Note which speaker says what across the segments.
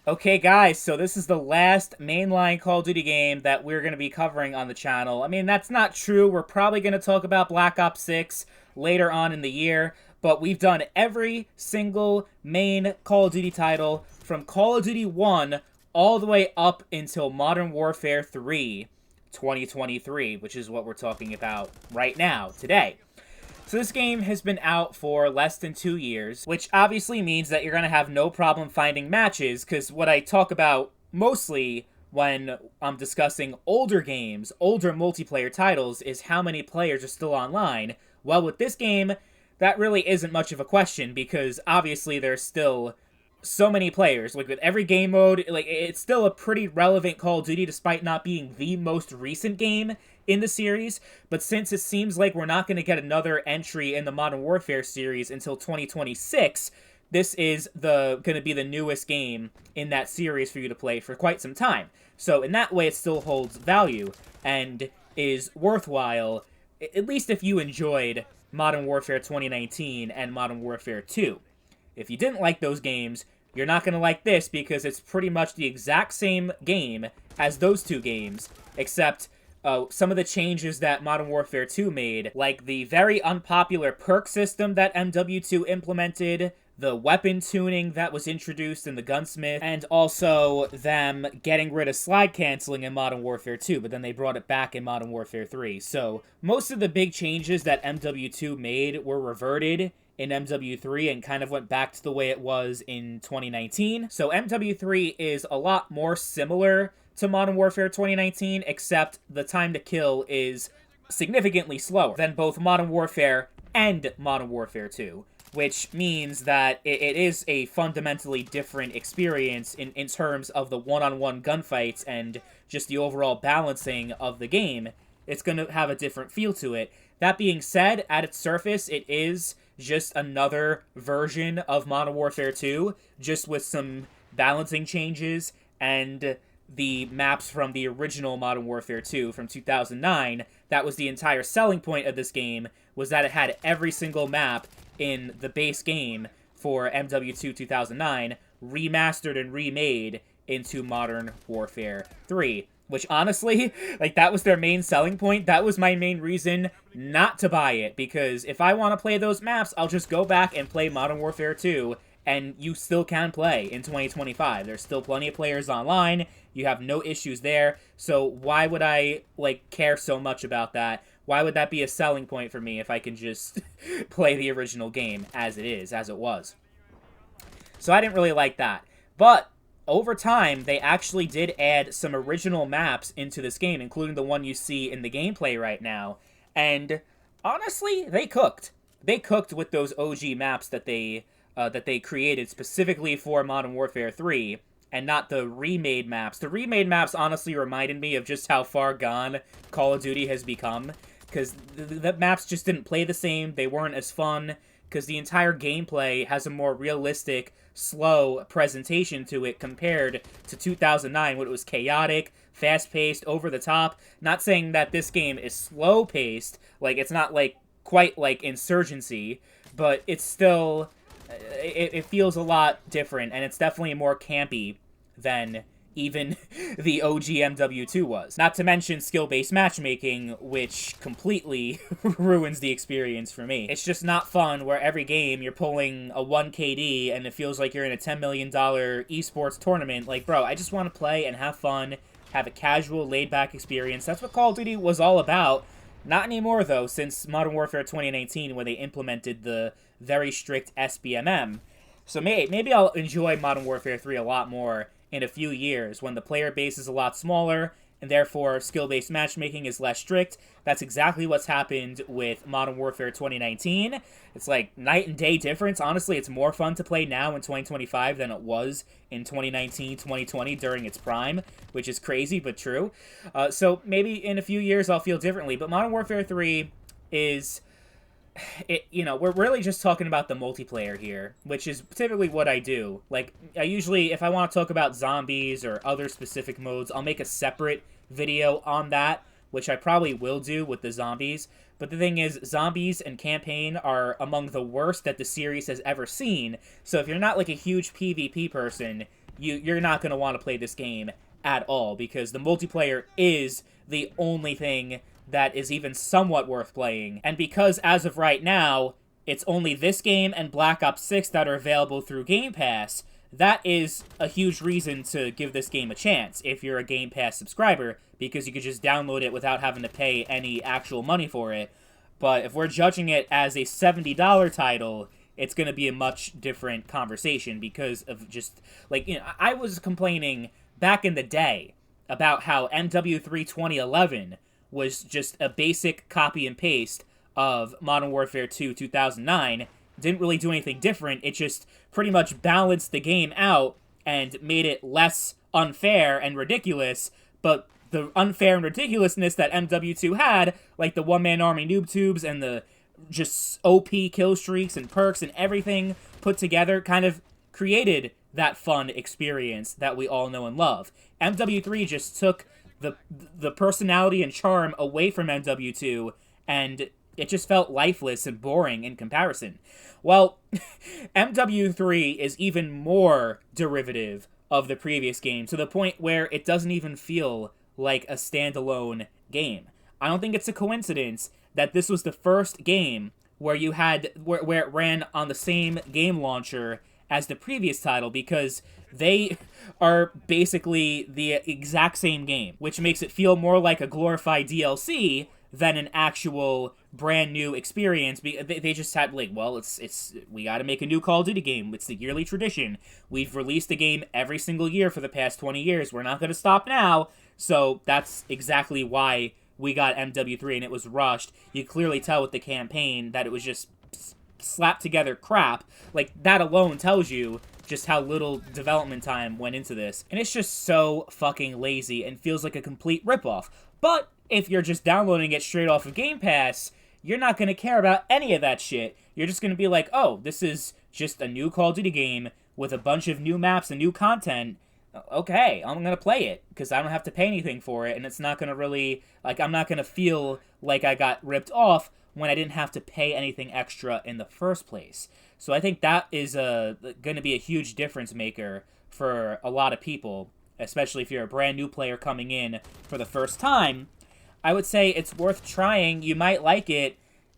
Speaker 1: Okay, guys, so this is the last mainline Call of Duty game that we're going to be covering on the channel. I mean, that's not true. We're probably going to talk about Black Ops 6 later on in the year, but we've done every single main Call of Duty title from Call of Duty 1 all the way up until Modern Warfare 3 2023, which is what we're talking about right now, today. So this game has been out for less than 2 years, which obviously means that you're going to have no problem finding matches, because what I talk about mostly when I'm discussing older games, older multiplayer titles, is how many players are still online. Well, with this game, that really isn't much of a question, because obviously there's still so many players. Like, with every game mode, like, it's still a pretty relevant Call of Duty despite not being the most recent game in the series. But since it seems like we're not going to get another entry in the Modern Warfare series until 2026, this is going to be the newest game in that series for you to play for quite some time. So in that way, it still holds value and is worthwhile, at least if you enjoyed Modern Warfare 2019 and Modern Warfare 2. If you didn't like those games, you're not going to like this, because it's pretty much the exact same game as those two games, except some of the changes that Modern Warfare 2 made, like the very unpopular perk system that MW2 implemented, the weapon tuning that was introduced in the Gunsmith, and also them getting rid of slide canceling in Modern Warfare 2, but then they brought it back in Modern Warfare 3. So most of the big changes that MW2 made were reverted in MW3 and kind of went back to the way it was in 2019. So MW3 is a lot more similar to Modern Warfare 2019, except the time to kill is significantly slower than both Modern Warfare and Modern Warfare 2, which means that it is a fundamentally different experience in terms of the one-on-one gunfights and just the overall balancing of the game. It's going to have a different feel to it. That being said, at its surface, it is just another version of Modern Warfare 2, just with some balancing changes, and the maps from the original Modern Warfare 2 from 2009. That was the entire selling point of this game, was that it had every single map in the base game for MW2 2009 remastered and remade into Modern Warfare 3. Which, honestly, like, that was their main selling point. That was my main reason not to buy it, because if I want to play those maps, I'll just go back and play Modern Warfare 2, and you still can play in 2025. There's still plenty of players online. You have no issues there. So why would I, like, care so much about that? Why would that be a selling point for me if I can just play the original game as it is, as it was? So I didn't really like that. But over time, they actually did add some original maps into this game, including the one you see in the gameplay right now. And honestly, they cooked. They cooked with those OG maps that they created specifically for Modern Warfare 3, and not the remade maps. The remade maps honestly reminded me of just how far gone Call of Duty has become, because the maps just didn't play the same. They weren't as fun, because the entire gameplay has a more realistic, slow presentation to it compared to 2009, when it was chaotic, fast-paced, over-the-top. Not saying that this game is slow-paced, like, it's not, like, quite like Insurgency, but it's still, it feels a lot different, and it's definitely more campy than even the OG MW2 was. Not to mention skill-based matchmaking, which completely ruins the experience for me. It's just not fun where every game you're pulling a 1 KD and it feels like you're in a $10 million esports tournament. Like, bro, I just want to play and have fun, have a casual, laid-back experience. That's what Call of Duty was all about. Not anymore, though, since Modern Warfare 2019, when they implemented the very strict SBMM. So maybe I'll enjoy Modern Warfare 3 a lot more in a few years, when the player base is a lot smaller, and therefore skill-based matchmaking is less strict. That's exactly what's happened with Modern Warfare 2019. It's like night and day difference. Honestly, it's more fun to play now in 2025 than it was in 2019, 2020 during its prime, which is crazy but true. So maybe in a few years I'll feel differently, but Modern Warfare 3 is, we're really just talking about the multiplayer here, which is typically what I do. Like, I usually, if I want to talk about zombies or other specific modes, I'll make a separate video on that, which I probably will do with the zombies. But the thing is, zombies and campaign are among the worst that the series has ever seen. So if you're not like a huge PvP person, you're not going to want to play this game at all, because the multiplayer is the only thing that is even somewhat worth playing. And because as of right now, it's only this game and Black Ops 6 that are available through Game Pass, that is a huge reason to give this game a chance if you're a Game Pass subscriber, because you could just download it without having to pay any actual money for it. But if we're judging it as a $70 title, it's going to be a much different conversation, because of just, like, I was complaining back in the day about how MW3 2011 was just a basic copy and paste of Modern Warfare 2 2009. Didn't really do anything different. It just pretty much balanced the game out and made it less unfair and ridiculous, but the unfair and ridiculousness that MW2 had, like the one-man army noob tubes and the just OP kill streaks and perks and everything put together, kind of created that fun experience that we all know and love. MW3 just took the personality and charm away from MW2, and it just felt lifeless and boring in comparison. Well, MW3 is even more derivative of the previous game, to the point where it doesn't even feel like a standalone game. I don't think it's a coincidence that this was the first game where you had where it ran on the same game launcher as the previous title, because they are basically the exact same game, which makes it feel more like a glorified DLC than an actual brand new experience. They just had, like, well, it's we got to make a new Call of Duty game. It's the yearly tradition. We've released a game every single year for the past 20 years. We're not going to stop now. So that's exactly why we got MW3, and it was rushed. You clearly tell with the campaign that it was just slapped together crap. Like, that alone tells you just how little development time went into this. And it's just so fucking lazy and feels like a complete ripoff. But if you're just downloading it straight off of Game Pass, you're not going to care about any of that shit. You're just going to be like, oh, this is just a new Call of Duty game with a bunch of new maps and new content. Okay, I'm going to play it, because I don't have to pay anything for it, and it's not going to really, like, I'm not going to feel like I got ripped off when I didn't have to pay anything extra in the first place. So I think that is going to be a huge difference maker for a lot of people, especially if you're a brand new player coming in for the first time. I would say it's worth trying. You might like it,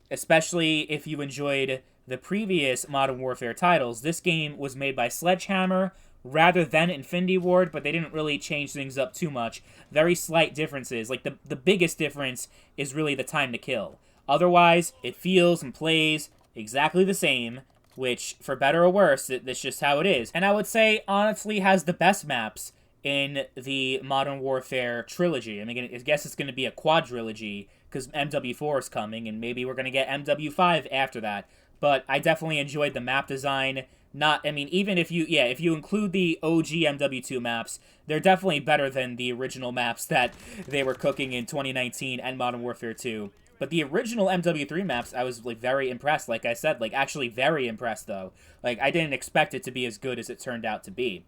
Speaker 1: especially if you enjoyed the previous Modern Warfare titles. This game was made by Sledgehammer rather than Infinity Ward, but they didn't really change things up too much. Very slight differences. Like, the biggest difference is really the time to kill. Otherwise, it feels and plays exactly the same, which, for better or worse, that's just how it is. And I would say, honestly, has the best maps in the Modern Warfare trilogy. I mean, I guess it's going to be a quadrilogy, because MW4 is coming, and maybe we're going to get MW5 after that. But I definitely enjoyed the map design. Even if you include the OG MW2 maps, they're definitely better than the original maps that they were cooking in 2019 and Modern Warfare 2. But the original MW3 maps, I was, like, very impressed. Like I said, like, actually very impressed, though. Like, I didn't expect it to be as good as it turned out to be.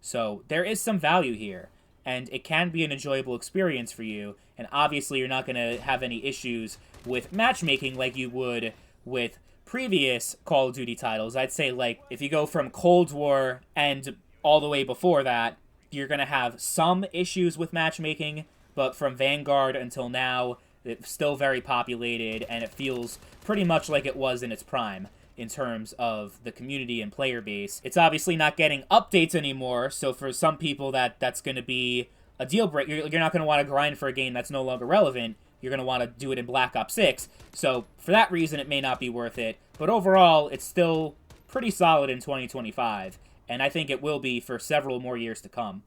Speaker 1: So there is some value here, and it can be an enjoyable experience for you, and obviously you're not going to have any issues with matchmaking like you would with previous Call of Duty titles. I'd say, like, if you go from Cold War and all the way before that, you're going to have some issues with matchmaking, but from Vanguard until now, it's still very populated, and it feels pretty much like it was in its prime in terms of the community and player base. It's obviously not getting updates anymore, so for some people that's going to be a deal breaker. You're not going to want to grind for a game that's no longer relevant. You're going to want to do it in Black Ops 6. So for that reason, it may not be worth it. But overall, it's still pretty solid in 2025, and I think it will be for several more years to come.